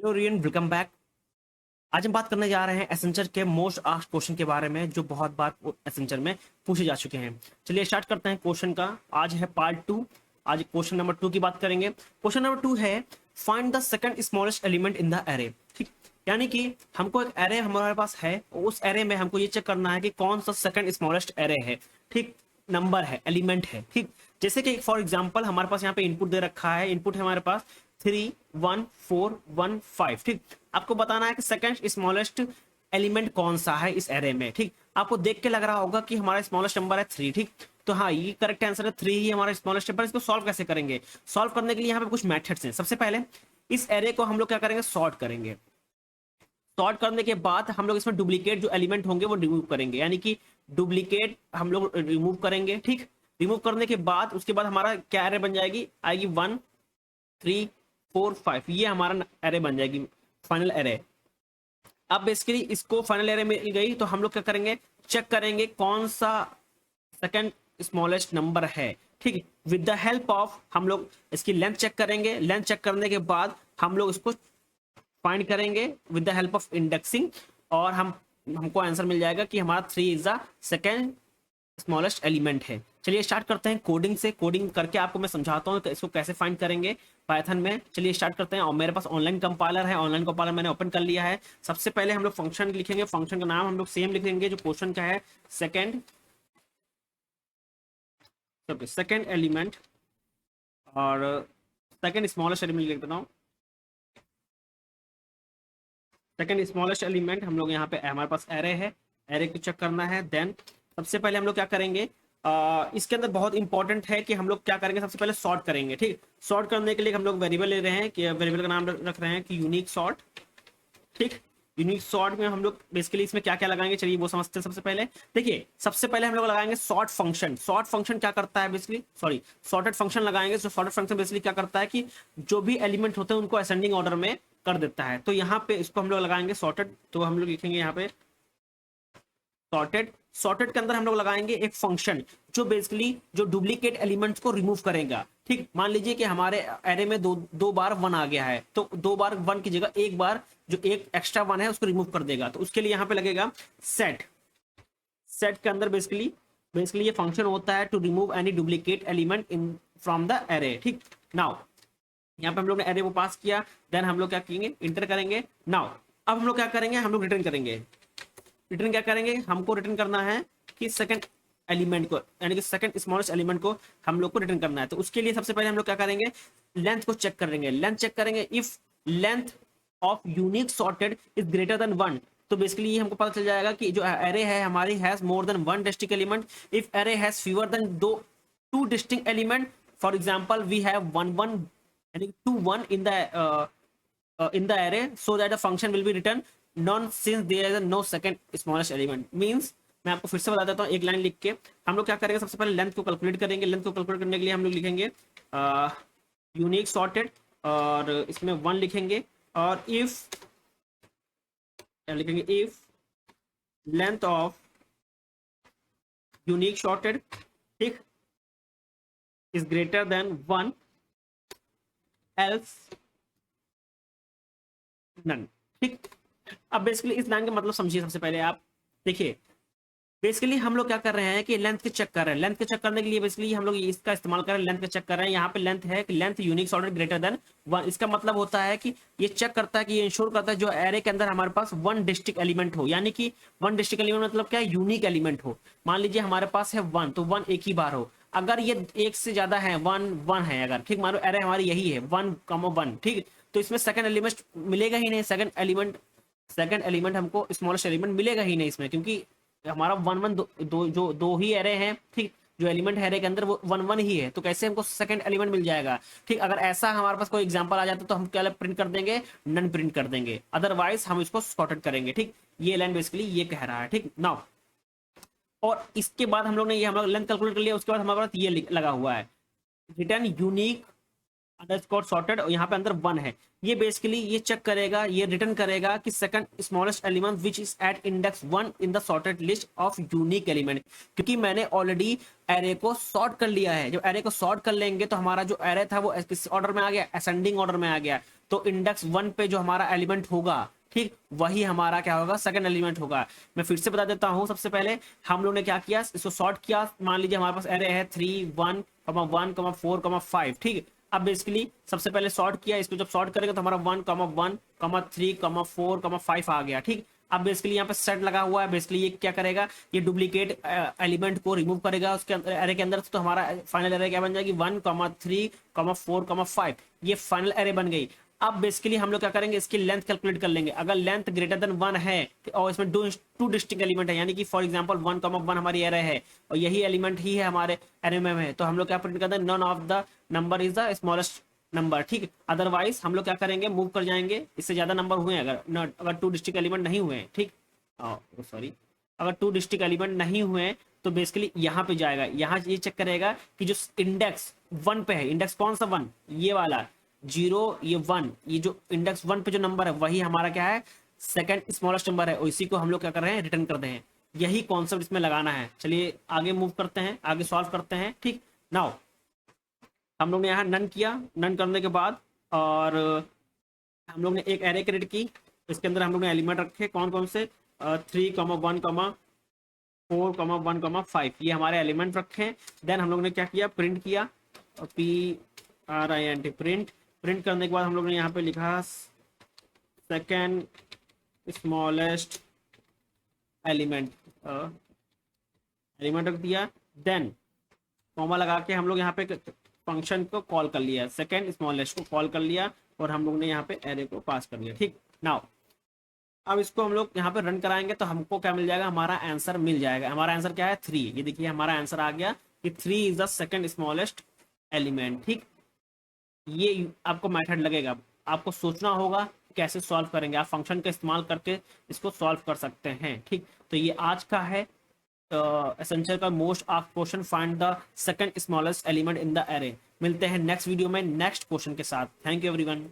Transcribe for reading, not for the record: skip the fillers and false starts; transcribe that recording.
Hello rayon, welcome back. आज हम बात करने जा रहे हैं एसेंचर के मोस्ट आस्क्ड क्वेश्चन के बारे में जो बहुत बार एसेंचर में पूछे जा चुके हैं। चलिए स्टार्ट करते हैं क्वेश्चन का। आज है पार्ट 2। आज क्वेश्चन नंबर 2 की बात करेंगे। क्वेश्चन नंबर 2 है find the second smallest element in the array. ठीक, यानी कि हमको एक एरे हमारे पास है, उस एरे में हमको ये चेक करना है कि कौन सा सेकंड स्मॉलेस्ट एरे है। ठीक, नंबर है, एलिमेंट है। ठीक, जैसे कि फॉर एग्जांपल हमारे पास यहाँ पे इनपुट दे रखा है। इनपुट है हमारे पास 3 1 4 1 5। ठीक, आपको बताना है कि सेकंड स्मॉलेस्ट एलिमेंट कौन सा है इस एरे में। ठीक, आपको देख के लग रहा होगा कि हमारा स्मॉलेस्ट नंबर है 3। ठीक, तो हाँ, ये करेक्ट आंसर है, 3 ही हमारा स्मॉलेस्ट नंबर। इसको सॉल्व कैसे करेंगे? सॉल्व करने के लिए यहाँ पे कुछ मेथड्स हैं। सबसे पहले इस एरे को हम लोग क्या करेंगे, सॉर्ट करेंगे। सॉर्ट करने के बाद हम लोग इसमें डुप्लीकेट जो एलिमेंट होंगे वो रिमूव करेंगे, यानी कि डुप्लीकेट हम लोग रिमूव करेंगे। ठीक, रिमूव करने के बाद उसके बाद हमारा क्या एरे बन जाएगी, आएगी 1 3 4 5। ये हमारा एरे बन जाएगी, फाइनल एरे। अब बेसिकली इसको फाइनल एरे मिल गई तो हम लोग क्या करेंगे, चेक करेंगे कौन सा सेकंड स्मॉलेस्ट नंबर है। ठीक, विद द हेल्प ऑफ हम लोग इसकी लेंथ चेक करेंगे। लेंथ चेक करने के बाद हम लोग इसको फाइंड करेंगे with the help of indexing, और हमको आंसर मिल जाएगा कि हमारा 3 is the second smallest element है। चलिए स्टार्ट करते हैं कोडिंग से। कोडिंग करके आपको मैं समझाता हूँ इसको कैसे फाइंड करेंगे पाइथन में। चलिए स्टार्ट करते हैं। और मेरे पास ऑनलाइन कंपाइलर है, ऑनलाइन कंपाइलर मैंने ओपन कर लिया है। सबसे पहले हम लोग फंक्शन लिखेंगे। फंक्शन का नाम हम लोग सेम लिखेंगे जो क्वेश्चन का है, सेकंड एलिमेंट, और सेकंड स्मॉलेस्ट एलिमेंट लिख देता हूँ। सेकंड स्मॉलेस्ट एलिमेंट हम लोग यहाँ पे हमारे पास एरे है, एरे को चेक करना है। देन सबसे पहले हम लोग क्या करेंगे, इसके अंदर बहुत इंपॉर्टेंट है कि हम लोग क्या करेंगे, सबसे पहले सॉर्ट करेंगे। ठीक, सॉर्ट करने के लिए हम लोग वेरिएबल ले रहे हैं, कि वेरिएबल का नाम रख रहे हैं कि यूनिक सॉर्ट। ठीक, यूनिक सॉर्ट में हम लोग बेसिकली इसमें क्या क्या लगाएंगे, चलिए वो समझते हैं। सबसे पहले देखिए, सबसे पहले हम लोग लगाएंगे सॉर्ट फंक्शन। सॉर्ट फंक्शन क्या करता है बेसिकली, सॉर्टेड फंक्शन लगाएंगे। तो सॉर्टेड फंक्शन बेसिकली क्या करता है कि जो भी एलिमेंट होते हैं उनको असेंडिंग ऑर्डर में कर देता है। तो यहाँ पे इसको हम लोग लगाएंगे सॉर्टेड। तो हम लोग लिखेंगे यहाँ पे सॉर्टेड। सॉर्टेड के अंदर हम लोग लगाएंगे एक फंक्शन जो बेसिकली जो डुप्लीकेट एलिमेंट्स को रिमूव करेगा। ठीक, मान लीजिए कि हमारे एरे में दो बार 1 आ गया है, तो 2 बार 1 की जगह एक बार जो एक एक्स्ट्रा 1 है उसको रिमूव कर देगा। तो उसके लिए यहाँ पे लगेगा सेट। सेट के अंदर बेसिकली ये फंक्शन होता है to remove any duplicate element in from the array. ठीक, नाउ यहाँ पे हम लोग ने एरे को पास किया। देन हम लोग क्या करेंगे, इंटर करेंगे। नाउ अब हम लोग क्या करेंगे, हम लोग रिटर्न करेंगे। रिटर्न क्या करेंगे, हमको रिटर्न करना है कि सेकंड एलिमेंट को, यानी कि सेकंड स्मॉलेस्ट एलिमेंट को हम लोग को रिटर्न करना है। तो उसके लिए सबसे पहले हम लोग क्या करेंगे, लेंथ को चेक करेंगे। लेंथ चेक करेंगे if length of unique sorted is greater than 1। तो बेसिकली हमको पता चल जाएगा कि जो एरे है हमारी has more than 1 distinct element. If array has fewer than 2 distinct element, for example we have 1 1 यानी 2 1 in the array, so that the function will be return none since there is no second smallest element। means मैं आपको फिर से बता देता हूँ एक line लिख के। हम लोग क्या करेंगे, सबसे पहले लेंथ को कैलकुलेट करेंगे। लेंथ को कैलकुलेट करने के लिए हम लोग लिखेंगे यूनिक सॉर्टेड, और इसमें 1 लिखेंगे, और इफ लिखेंगे if length of unique sorted, ठीक, is greater than 1 else none. ठीक, अब बेसिकली इस लाइन का मतलब समझिए। सबसे पहले आप देखिए, बेसिकली हम लोग क्या कर रहे हैं कि लेंथ के चेक कर रहे हैं। लेंथ के चेक करने के लिए बेसिकली हम लोग इसका इस्तेमाल कर रहे हैं, लेंथ के चेक कर रहे हैं। यहाँ पे लेंथ है कि length unique sorted greater than 1। इसका मतलब होता है कि ये चेक करता है कि ये इंश्योर करता है जो एरे के अंदर हमारे पास 1 डिस्टिंक्ट एलिमेंट हो, यानी कि 1 डिस्टिंक्ट एलिमेंट मतलब क्या है, यूनिक एलिमेंट हो। मान लीजिए हमारे पास है 1, तो 1 एक ही बार हो। अगर ये एक से ज्यादा है, 1 1 है, अगर ठीक मानो एरे हमारी यही है 1 1, ठीक, तो इसमें सेकंड एलिमेंट मिलेगा ही नहीं। सेकंड एलिमेंट हमको स्मॉलेस्ट एलिमेंट मिलेगा ही नहीं इसमें, क्योंकि हमारा 1 1 दो ही एरे हैं। ठीक, जो एलिमेंट है एरे के अंदर वो 1 1 ही है, तो कैसे हमको सेकंड एलिमेंट मिल जाएगा। ठीक, अगर ऐसा हमारे पास कोई एग्जांपल आ जाता तो हम क्या प्रिंट कर देंगे, नन प्रिंट कर देंगे, अदरवाइज हम इसको सॉर्टेड करेंगे। ठीक, ये लाइन बेसिकली ये कह रहा है। ठीक, नाउ और इसके बाद हम लोग ने ये हम लोग लेंथ कैलकुलेट कर लिया। उसके बाद हमारे पास ये लगा हुआ है रिटर्न यूनिक अंडरस्कोर सॉर्टेड और यहाँ पे अंदर 1 है। ये बेसिकली ये चेक करेगा, ये रिटर्न करेगा कि second smallest element which is at index 1 in the sorted list of unique element. क्योंकि मैंने ऑलरेडी एरे को सॉर्ट कर लिया है। जब एरे को सॉर्ट कर लेंगे तो हमारा जो एरे था वो किस ऑर्डर में आ गया, असेंडिंग ऑर्डर में आ गया। तो इंडेक्स 1 पे जो हमारा एलिमेंट होगा, ठीक, वही हमारा क्या होगा, सेकंड एलिमेंट होगा। मैं फिर से बता देता हूं। सबसे पहले हम लोग ने क्या किया, इसको सॉर्ट किया। मान लीजिए हमारे पास एरे है 3 1 1 4 5, ठीक। अब बेसिकली सबसे पहले सॉर्ट किया, इसको जब सॉर्ट करेंगे तो हमारा 1 1 3 4 5 आ गया, ठीक। अब बेसिकली यहाँ पे सेट लगा हुआ है। बेसिकली ये क्या करेगा, ये डुप्लीकेट एलिमेंट को रिमूव करेगा उसके एरे के अंदर से। तो हमारा फाइनल एरे क्या बन जाएगी, 1 3 4 5। ये फाइनल एरे बन गई। अब बेसिकली हम लोग क्या करेंगे, इसकी लेंथ कैलकुलेट कर लेंगे। अगर लेंथ ग्रेटर देन 1 है और इसमें टू डिस्टिंक्ट एलिमेंट है, यानी कि फॉर एग्जांपल 1 1 हमारी एरे है और यही एलिमेंट ही है हमारे एरे में है, तो हम लोग क्या प्रिंट करते हैं, none of the number is the smallest number, ठीक। अदरवाइज हम लोग क्या करेंगे, मूव कर जाएंगे। इससे ज्यादा नंबर हुए अगर 2 डिस्टिंक्ट एलिमेंट नहीं हुए, ठीक, सॉरी, अगर 2 डिस्टिंक्ट एलिमेंट नहीं हुए तो बेसिकली यहाँ पे जाएगा। यहाँ ये चेक करेगा कि जो इंडेक्स 1 पे है, इंडेक्स कौन सा 1, ये वाला 0, ये 1, ये जो इंडेक्स 1 पे जो नंबर है वही हमारा क्या है, सेकंड स्मॉलेस्ट नंबर है। और इसी को हम लोग क्या कर रहे हैं, रिटर्न कर रहे हैं। यही कॉन्सेप्ट इसमें लगाना है। चलिए आगे मूव करते हैं, आगे सॉल्व करते हैं, ठीक। नाउ हम लोग ने यहाँ नन किया। नन करने के बाद और हम लोग ने एक एरे क्रिएट की। इसके अंदर हम लोग ने एलिमेंट रखे कौन कौन से, 3 1 4 1 5, ये हमारे एलिमेंट रखे। देन हम लोग ने क्या किया, प्रिंट किया, PRINT प्रिंट। प्रिंट करने के बाद हम लोग ने यहाँ पे लिखा सेकेंड स्मॉलेस्ट एलिमेंट, एलिमेंट रख दिया। देन कॉमा लगा के हम लोग यहाँ पे फंक्शन को कॉल कर लिया, सेकेंड स्मॉलेस्ट को कॉल कर लिया और हम लोग ने यहाँ पे एरे को पास कर लिया, ठीक। नाउ अब इसको हम लोग यहाँ पे रन कराएंगे तो हमको क्या मिल जाएगा, हमारा आंसर मिल जाएगा। हमारा आंसर क्या है, 3। ये देखिए हमारा आंसर आ गया कि 3 is the second smallest element, ठीक। ये आपको मेथड लगेगा, आपको सोचना होगा कैसे सॉल्व करेंगे। आप फंक्शन का इस्तेमाल करके इसको सॉल्व कर सकते हैं, ठीक। तो ये आज का है एसेंशियल का most of question, find the second smallest element in the array. मिलते हैं नेक्स्ट वीडियो में नेक्स्ट क्वेश्चन के साथ। Thank you everyone.